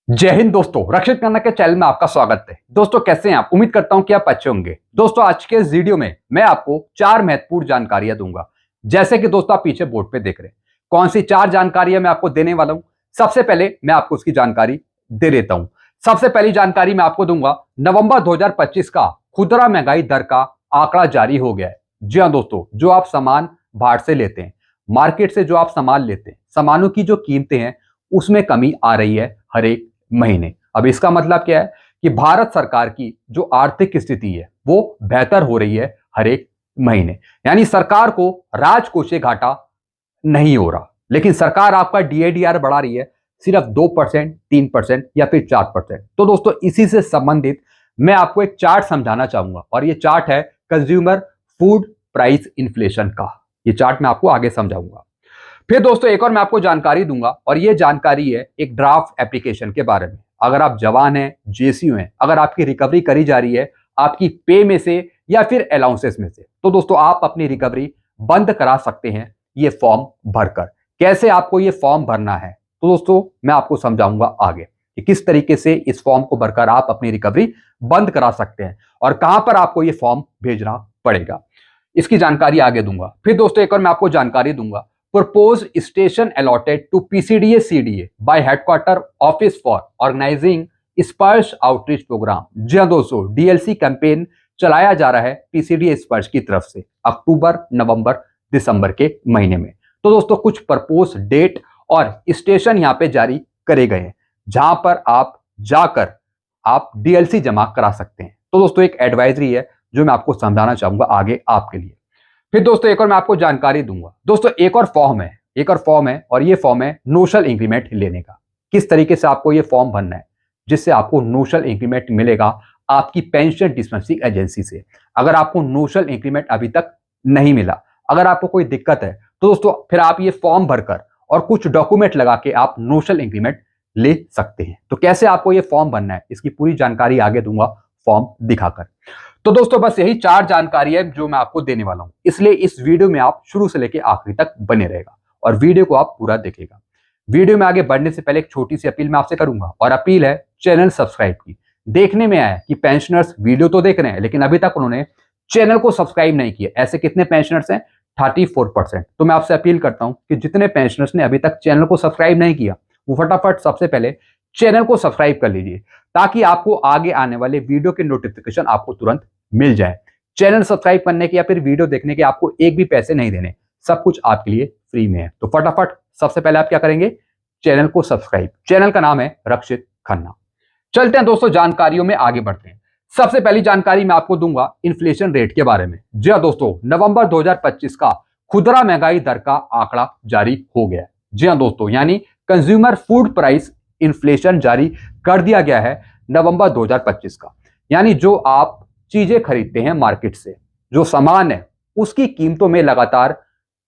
जय हिंद दोस्तों, रक्षित खन्ना के चैनल में आपका स्वागत है। दोस्तों कैसे हैं आप? उम्मीद करता हूं कि आप अच्छे होंगे। दोस्तों आज के इस वीडियो में मैं आपको 4 महत्वपूर्ण जानकारियां दूंगा। जैसे कि दोस्तों आप पीछे बोर्ड पे देख रहे हैं, कौन सी 4 जानकारियां मैं आपको देने वाला हूं। सबसे पहले मैं आपको उसकी जानकारी दे देता हूं। सबसे पहली जानकारी मैं आपको दूंगा, नवंबर 2025 का खुदरा महंगाई दर का आंकड़ा जारी हो गया है। जी हाँ दोस्तों, जो आप सामान बाहर से लेते हैं, मार्केट से जो आप सामान लेते हैं, सामानों की जो कीमतें हैं उसमें कमी आ रही है हर एक महीने। अब इसका मतलब क्या है कि भारत सरकार की जो आर्थिक स्थिति है वो बेहतर हो रही है हर एक महीने। यानी सरकार को राजकोषीय घाटा नहीं हो रहा, लेकिन सरकार आपका डीएडीआर बढ़ा रही है सिर्फ 2%, 3% या फिर 4%। तो दोस्तों इसी से संबंधित मैं आपको एक चार्ट समझाना चाहूंगा, और ये चार्ट है कंज्यूमर फूड प्राइस इन्फ्लेशन का। ये चार्ट मैं आपको आगे समझाऊंगा। फिर दोस्तों एक और मैं आपको जानकारी दूंगा, और ये जानकारी है एक ड्राफ्ट एप्लीकेशन के बारे में। अगर आप जवान हैं, जेसीयू हैं, अगर आपकी रिकवरी करी जा रही है आपकी पे में से या फिर अलाउंसेस में से, तो दोस्तों आप अपनी रिकवरी बंद करा सकते हैं ये फॉर्म भरकर। कैसे आपको ये फॉर्म भरना है तो दोस्तों मैं आपको समझाऊंगा आगे कि किस तरीके से इस फॉर्म को भरकर आप अपनी रिकवरी बंद करा सकते हैं और कहां पर आपको ये फॉर्म भेजना पड़ेगा, इसकी जानकारी आगे दूंगा। फिर दोस्तों एक और मैं आपको जानकारी दूंगा, proposed station allotted to PCDA CDA by headquarter office for organizing स्पर्श आउटरीच प्रोग्राम। जी हाँ दोस्तों, डीएलसी कैंपेन चलाया जा रहा है पीसीडीए स्पर्श की तरफ से अक्टूबर, नवंबर, दिसंबर के महीने में। तो दोस्तों कुछ प्रपोज डेट और स्टेशन यहाँ पे जारी करे गए हैं जहां पर आप जाकर आप डीएलसी जमा करा सकते हैं। तो दोस्तों एक एडवाइजरी है जो मैं आपको समझाना चाहूंगा आगे आपके लिए। फिर दोस्तों एक और मैं आपको जानकारी दूंगा। दोस्तों एक और फॉर्म है, और ये फॉर्म है नोशनल इंक्रीमेंट लेने का। किस तरीके से आपको ये फॉर्म भरना है जिससे आपको नोशनल इंक्रीमेंट मिलेगा आपकी पेंशन डिस्पेंसिंग एजेंसी से। अगर आपको नोशनल इंक्रीमेंट अभी तक नहीं मिला, अगर आपको कोई दिक्कत है, तो दोस्तों फिर आप ये फॉर्म भरकर और कुछ डॉक्यूमेंट लगा के आप नोशनल इंक्रीमेंट ले सकते हैं। तो कैसे आपको ये फॉर्म भरना है इसकी पूरी जानकारी आगे दूंगा फॉर्म दिखाकर। तो दोस्तों बस यही 4 जानकारी है जो मैं आपको देने वाला हूं, इसलिए इस वीडियो में आप शुरू से लेकर आखिरी तक बने रहेगा और वीडियो को आप पूरा देखेगा। वीडियो में आगे बढ़ने से पहले एक छोटी सी अपील मैं आपसे करूंगा, और अपील है चैनल सब्सक्राइब की। देखने में आया कि पेंशनर्स वीडियो तो देख रहे हैं लेकिन अभी तक उन्होंने चैनल को सब्सक्राइब नहीं किया। ऐसे कितने पेंशनर्स हैं? 34%। तो मैं आपसे अपील करता हूं कि जितने पेंशनर्स ने अभी तक चैनल को सब्सक्राइब नहीं किया वो फटाफट सबसे पहले चैनल को सब्सक्राइब कर लीजिए, ताकि आपको आगे आने वाले वीडियो के नोटिफिकेशन आपको तुरंत मिल जाए। चैनल सब्सक्राइब करने के या फिर वीडियो देखने के आपको एक भी पैसे नहीं देने, सब कुछ आपके लिए फ्री में है। तो फटाफट सबसे पहले आप क्या करेंगे? चैनल को सब्सक्राइब। चैनल का नाम है रक्षित खन्ना। चलते हैं दोस्तों, जानकारियों में आगे बढ़ते हैं। सबसे पहली जानकारी मैं आपको दूंगा इन्फ्लेशन रेट के बारे में। जी हाँ दोस्तों, नवंबर 2025 का खुदरा महंगाई दर का आंकड़ा जारी हो गया है। जी हाँ दोस्तों, यानी कंज्यूमर फूड प्राइस इन्फ्लेशन जारी कर दिया गया है नवंबर 2025 का। यानी जो आप चीजें खरीदते हैं मार्केट से, जो सामान है उसकी कीमतों में लगातार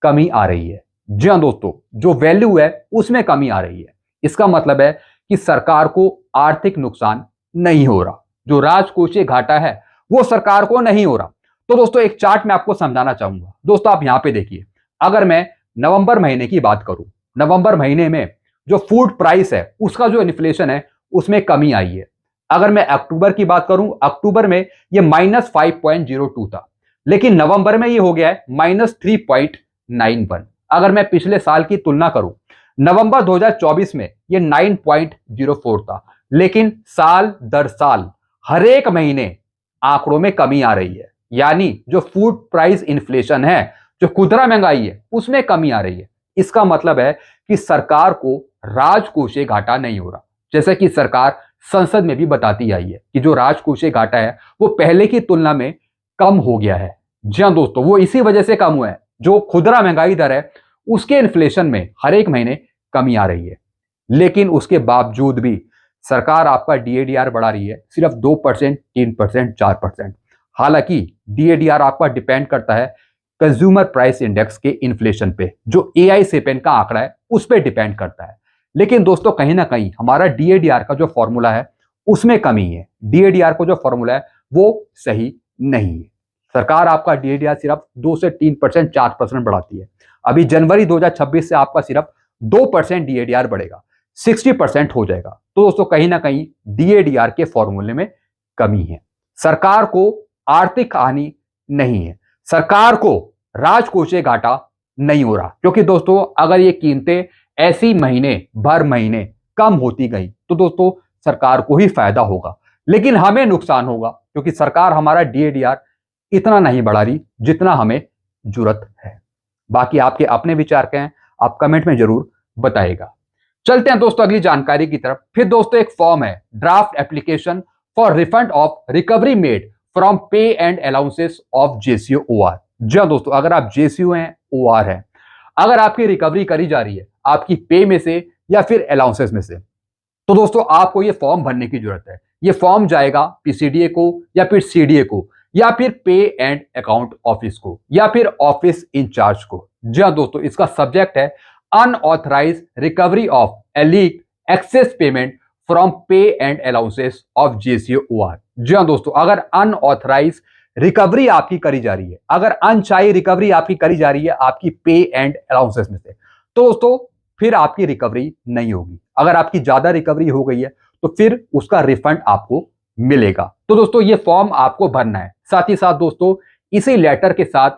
कमी आ रही है। जी हाँ दोस्तों, जो वैल्यू है उसमें कमी आ रही है। इसका मतलब है कि सरकार को आर्थिक नुकसान नहीं हो रहा, जो राजकोषीय घाटा है वो सरकार को नहीं हो रहा। तो दोस्तों एक चार्ट मैं आपको समझाना चाहूंगा। दोस्तों आप यहां पे देखिए, अगर मैं नवंबर महीने की बात करूं, नवंबर महीने में जो फूड प्राइस है उसका जो इन्फ्लेशन है उसमें कमी आई है। अगर मैं अक्टूबर की बात करूं, अक्टूबर में ये -5.02 था, लेकिन नवंबर में ये हो गया है -3.91। अगर मैं पिछले साल की तुलना करूं, नवंबर 2024 में ये 9.04 था, लेकिन साल दर साल हर एक महीने आंकड़ों में कमी आ रही है। यानी जो फूड प्राइस इन्फ्लेशन है, जो खुदरा महंगाई है, उसमें कमी आ रही है। इसका मतलब है कि सरकार को राजकोषीय घाटा नहीं हो रहा। जैसे कि सरकार संसद में भी बताती आई है कि जो राजकोषीय घाटा है वो पहले की तुलना में कम हो गया है। जी हाँ दोस्तों, वो इसी वजह से कम हुआ है, जो खुदरा महंगाई दर है उसके इन्फ्लेशन में हर एक महीने कमी आ रही है। लेकिन उसके बावजूद भी सरकार आपका डीएडीआर बढ़ा रही है सिर्फ 2%, 3%, 4%। हालांकि डीएडीआर आपका डिपेंड करता है कंज्यूमर प्राइस इंडेक्स के इन्फ्लेशन पे, जो एआई सेपेन का आंकड़ा है उस पर डिपेंड करता है। लेकिन दोस्तों कहीं ना कहीं हमारा डीएडीआर का जो फॉर्मूला है उसमें कमी है। डीएडीआर को जो फॉर्मूला है वो सही नहीं है। सरकार आपका डीएडीआर सिर्फ 2 से 3%, 4% बढ़ाती है। अभी जनवरी 2026 से आपका सिर्फ 2% डीएडीआर बढ़ेगा, 60% हो जाएगा। तो दोस्तों कहीं ना कहीं DADR के फॉर्मूले में कमी है। सरकार को आर्थिक हानि नहीं है, सरकार को राजकोषीय घाटा नहीं हो रहा, क्योंकि दोस्तों अगर ये कीमतें ऐसी महीने भर महीने कम होती गई तो दोस्तों सरकार को ही फायदा होगा, लेकिन हमें नुकसान होगा, क्योंकि सरकार हमारा DADR इतना नहीं बढ़ा रही जितना हमें जरूरत है। बाकी आपके अपने विचार क्या हैं, आप कमेंट में जरूर बताइएगा। चलते हैं दोस्तों अगली जानकारी की तरफ। फिर दोस्तों एक फॉर्म है, draft application for refund of recovery made from pay and allowances of JCO OR। जी हाँ दोस्तों, अगर आप JCO हैं, OR है, अगर आपकी रिकवरी करी जा रही है आपकी पे में से या फिर अलाउंसेस में से, तो दोस्तों आपको ये फॉर्म भरने की जरूरत है। ये फॉर्म जाएगा PCDA को या फिर CDA को या फिर पे एंड अकाउंट ऑफिस को या फिर ऑफिस इंचार्ज को। जी हाँ दोस्तों, इसका सब्जेक्ट है अनऑथराइज रिकवरी ऑफ एलीग excess payment from pay and allowances of JCO OR। जी हाँ दोस्तों, अगर अनऑथराइज रिकवरी आपकी करी जा रही है, अगर अनचाही रिकवरी आपकी करी जा रही है आपकी पे एंड अलाउंसेस में से, तो दोस्तों फिर आपकी रिकवरी नहीं होगी। अगर आपकी ज्यादा रिकवरी हो गई है तो फिर उसका रिफंड आपको मिलेगा। तो दोस्तों ये फॉर्म आपको भरना है। साथ ही साथ दोस्तों इसी लेटर के साथ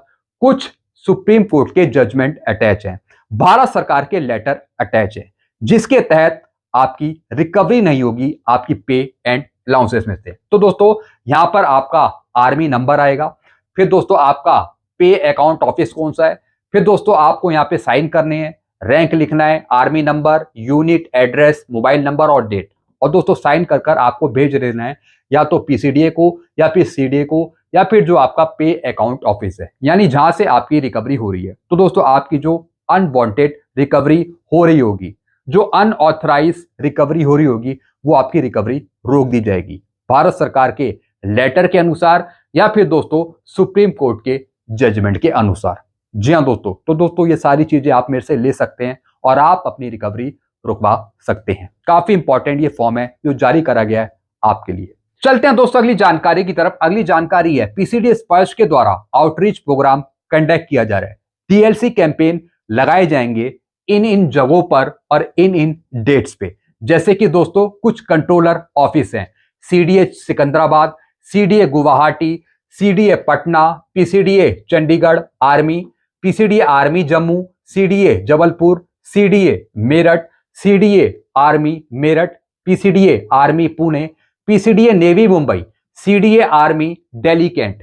कुछ सुप्रीम कोर्ट के जजमेंट अटैच हैं, भारत सरकार के लेटर अटैच है, जिसके तहत आपकी रिकवरी नहीं होगी आपकी पे एंड अलाउंसेस में से। तो दोस्तों यहां पर आपका आर्मी नंबर आएगा, फिर दोस्तों आपका पे अकाउंट ऑफिस कौन सा है, फिर दोस्तों आपको यहाँ पे साइन करने हैं, रैंक लिखना है, army number, unit, address, mobile number और डेट, और दोस्तों साइन कर कर आपको भेज देना है या तो PCDA को या फिर CDA को या फिर जो आपका पे अकाउंट ऑफिस है, यानी जहां से आपकी रिकवरी हो रही है। तो दोस्तों आपकी जो अनवांटेड रिकवरी हो रही होगी, जो अनऑथराइज रिकवरी हो रही होगी, वो आपकी रिकवरी रोक दी जाएगी भारत सरकार के लेटर के अनुसार या फिर दोस्तों सुप्रीम कोर्ट के जजमेंट के अनुसार। जी हाँ दोस्तों, तो दोस्तों ये सारी चीजें आप मेरे से ले सकते हैं और आप अपनी रिकवरी रुकवा सकते हैं। काफी इंपॉर्टेंट ये फॉर्म है जो जारी करा गया है आपके लिए। चलते हैं दोस्तों अगली जानकारी की तरफ। अगली जानकारी है PCDA स्पर्श के द्वारा आउटरीच प्रोग्राम कंडक्ट किया जा रहा है। TLC कैंपेन लगाए जाएंगे इन जगहों पर और इन डेट्स पे, जैसे कि दोस्तों कुछ कंट्रोलर ऑफिस हैं, CDA Secunderabad, CDA Guwahati, CDA Patna, PCDA Chandigarh army, PCDA army Jammu, CDA Jabalpur, CDA Meerut, CDA army Meerut, PCDA army Pune, PCDA navy Mumbai, CDA army Delhi cantt,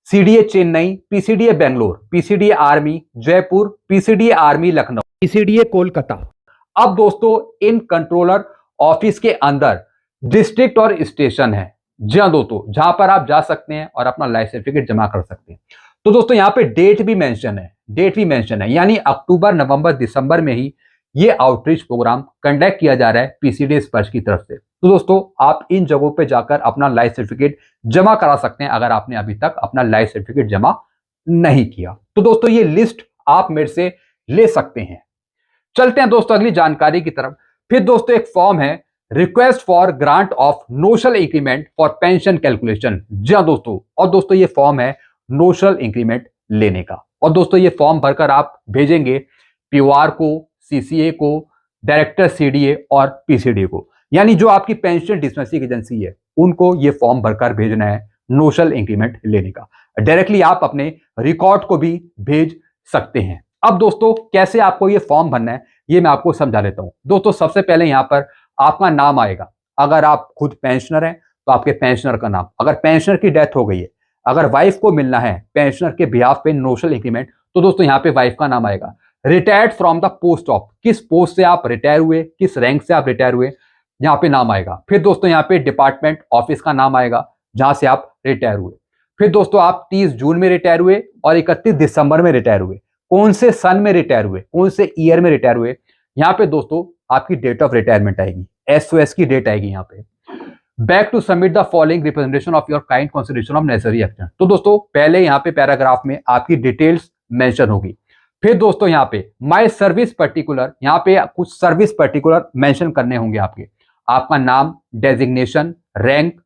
CDA Chennai, PCDA Bangalore, PCDA army Jaipur, PCDA army Lucknow, PCDA Kolkata. अब दोस्तों इन कंट्रोलर ऑफिस के अंदर डिस्ट्रिक्ट और स्टेशन है, जी हाँ दोस्तों, जहां पर आप जा सकते हैं और अपना लाइफ सर्टिफिकेट जमा कर सकते हैं। तो दोस्तों यहाँ पे डेट भी मेंशन है, यानी अक्टूबर नवंबर दिसंबर में ही ये आउटरीच प्रोग्राम कंडक्ट किया जा रहा है PCDA स्पर्श की तरफ से। तो दोस्तों आप इन जगहों पे जाकर अपना लाइफ सर्टिफिकेट जमा करा सकते हैं अगर आपने अभी तक अपना लाइफ सर्टिफिकेट जमा नहीं किया। तो दोस्तों ये लिस्ट आप मेरे से ले सकते हैं। चलते हैं दोस्तों अगली जानकारी की तरफ। फिर दोस्तों एक फॉर्म है, request for grant of notional increment for pension calculation. जी हाँ दोस्तों, और दोस्तों ये फॉर्म है नोशनल इंक्रीमेंट लेने का, और दोस्तों ये फॉर्म भरकर आप भेजेंगे POR को, CCA को, डायरेक्टर CDA और PCDA को, यानी जो आपकी पेंशन डिस्पेंसिंग एजेंसी है उनको ये फॉर्म भरकर भेजना है नोशनल इंक्रीमेंट लेने का। डायरेक्टली आप अपने रिकॉर्ड को भी भेज सकते हैं। अब दोस्तों कैसे आपको ये फॉर्म भरना है ये मैं आपको समझा देता हूं। दोस्तों सबसे पहले यहाँ पर आपका नाम आएगा, अगर आप खुद पेंशनर हैं तो आपके पेंशनर का नाम, अगर पेंशनर की डेथ हो गई है, अगर वाइफ को मिलना है पेंशनर के बिहाफ पे नोशनल इंक्रीमेंट, तो दोस्तों यहाँ पे वाइफ का नाम आएगा। Retired from the post of, किस पोस्ट से आप रिटायर हुए, किस रैंक से आप रिटायर हुए, यहाँ पे नाम आएगा। फिर दोस्तों यहाँ पे डिपार्टमेंट ऑफिस का नाम आएगा जहां से आप रिटायर हुए। फिर दोस्तों आप 30 जून में रिटायर हुए और 31 दिसंबर में रिटायर हुए, कौन से सन में रिटायर हुए, कौन से ईयर में रिटायर हुए, यहाँ पे दोस्तों आपकी डेट ऑफ रिटायरमेंट आएगी, SOS की डेट आएगी यहाँ पे। Beg to submit the following representation of your kind consideration of necessary action. तो दोस्तों पहले यहाँ पे पैराग्राफ में आपकी डिटेल्स मेंशन होगी। फिर दोस्तों यहाँ पे माय सर्विस पर्टिकुलर, यहाँ पे कुछ सर्विस पर्टिकुलर मेंशन करने होंगे आपके, आपका नाम, designation, rank,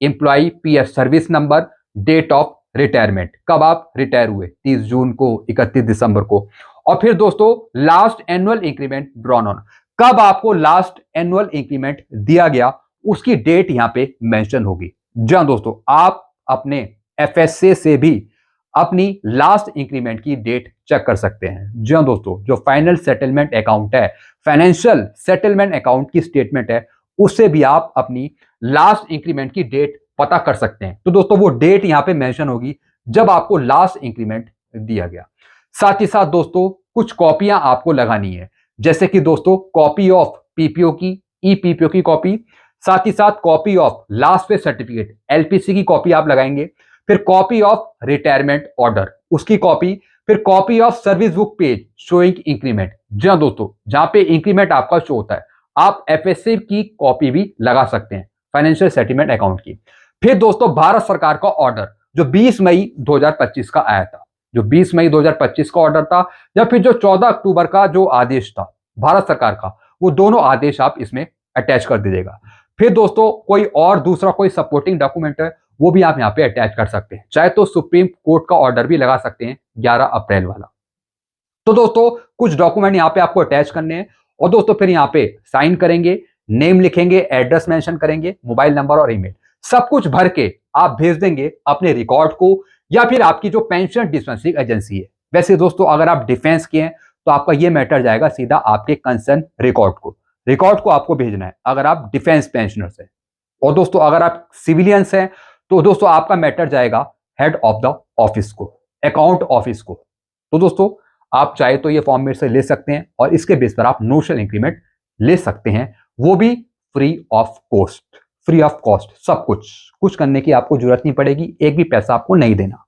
employ, PF service number, date of retirement, कब आप रिटायर हुए, 30 जून को, 31 दिसंबर को, और फिर दोस्तों last annual increment drawn on, कब आपको लास्ट एनुअल इंक्रीमेंट दिया गया उसकी डेट यहां पे मेंशन होगी। जी हां दोस्तों, आप अपने एफएसए से भी अपनी लास्ट इंक्रीमेंट की डेट चेक कर सकते हैं। जी हां दोस्तों, जो फाइनल सेटलमेंट अकाउंट है, फाइनेंशियल सेटलमेंट अकाउंट की स्टेटमेंट है, उससे भी आप अपनी लास्ट इंक्रीमेंट की डेट पता कर सकते हैं। तो दोस्तों वो डेट यहां पे मेंशन होगी जब आपको लास्ट इंक्रीमेंट दिया गया। साथ ही साथ दोस्तों कुछ कॉपियां आपको लगानी है, जैसे कि दोस्तों कॉपी ऑफ पीपीओ की, ई पीपीओ की कॉपी, साथ ही साथ copy of last pay certificate LPC की कॉपी आप लगाएंगे, फिर कॉपी ऑफ रिटायरमेंट ऑर्डर उसकी कॉपी, फिर copy of service book page showing increment. जी हाँ दोस्तों, जहां पे इंक्रीमेंट आपका शो होता है आप एफएसए की कॉपी भी लगा सकते हैं, फाइनेंशियल सेटलमेंट अकाउंट की। फिर दोस्तों भारत सरकार का ऑर्डर जो 20 मई 2025 का आया था, जो 20 मई 2025 का ऑर्डर था, या फिर जो 14 अक्टूबर का जो आदेश था भारत सरकार का, वो दोनों आदेश आप इसमें अटैच कर दीजिएगा। फिर दोस्तों कोई और दूसरा कोई सपोर्टिंग डॉक्यूमेंट है वो भी आप यहां पे अटैच कर सकते हैं, चाहे तो सुप्रीम कोर्ट का ऑर्डर भी लगा सकते हैं 11 अप्रैल वाला। तो दोस्तों कुछ डॉक्यूमेंट यहां पे आपको अटैच करने हैं और दोस्तों फिर यहां पे साइन करेंगे, नेम लिखेंगे, एड्रेस मेंशन करेंगे, मोबाइल नंबर और ईमेल सब कुछ भर के आप भेज देंगे अपने रिकॉर्ड को, या फिर आपकी जो पेंशन डिस्पेंसिंग एजेंसी है। वैसे दोस्तों अगर आप डिफेंस के हैं तो आपका ये मैटर जाएगा सीधा आपके कंसर्न रिकॉर्ड को आपको भेजना है अगर आप डिफेंस पेंशनर्स हैं। और दोस्तों अगर आप सिविलियंस हैं तो दोस्तों आपका मैटर जाएगा हेड ऑफ द ऑफिस को, अकाउंट ऑफिस को। तो दोस्तों आप चाहे तो ये फॉर्म मेरे से ले सकते हैं और इसके बेस पर आप नोशनल इंक्रीमेंट ले सकते हैं, वो भी फ्री ऑफ कॉस्ट। सब कुछ करने की आपको जरूरत नहीं पड़ेगी, एक भी पैसा आपको नहीं देना।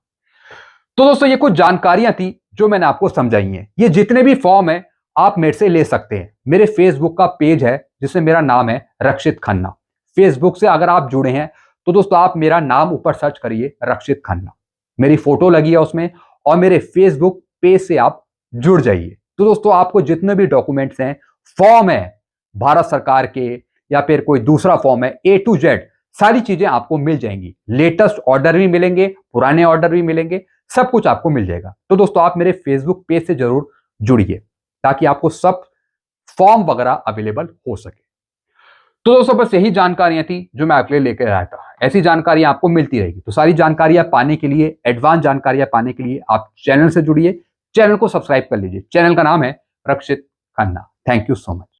तो दोस्तों ये कुछ जानकारियां थी जो मैंने आपको समझाई हैं। ये जितने भी फॉर्म है आप मेरे से ले सकते हैं। मेरे फेसबुक का पेज है जिसमें मेरा नाम है रक्षित खन्ना। फेसबुक से अगर आप जुड़े हैं तो दोस्तों आप मेरा नाम ऊपर सर्च करिए रक्षित खन्ना, मेरी फोटो लगी है उसमें, और मेरे फेसबुक पेज से आप जुड़ जाइए। तो दोस्तों आपको जितने भी डॉक्यूमेंट्स हैं, फॉर्म है भारत सरकार के या फिर कोई दूसरा फॉर्म है, A to Z सारी चीजें आपको मिल जाएंगी। लेटेस्ट ऑर्डर भी मिलेंगे, पुराने ऑर्डर भी मिलेंगे, सब कुछ आपको मिल जाएगा। तो दोस्तों आप मेरे फेसबुक पेज से जरूर जुड़िए ताकि आपको सब फॉर्म वगैरह अवेलेबल हो सके। तो दोस्तों बस यही जानकारियां थी जो मैं आपके लिए लेकर आया था। ऐसी जानकारियां आपको मिलती रहेगी। तो सारी जानकारियां पाने के लिए, एडवांस जानकारियां पाने के लिए आप चैनल से जुड़िए, चैनल को सब्सक्राइब कर लीजिए। चैनल का नाम है Rakshit Khanna. Thank you so much.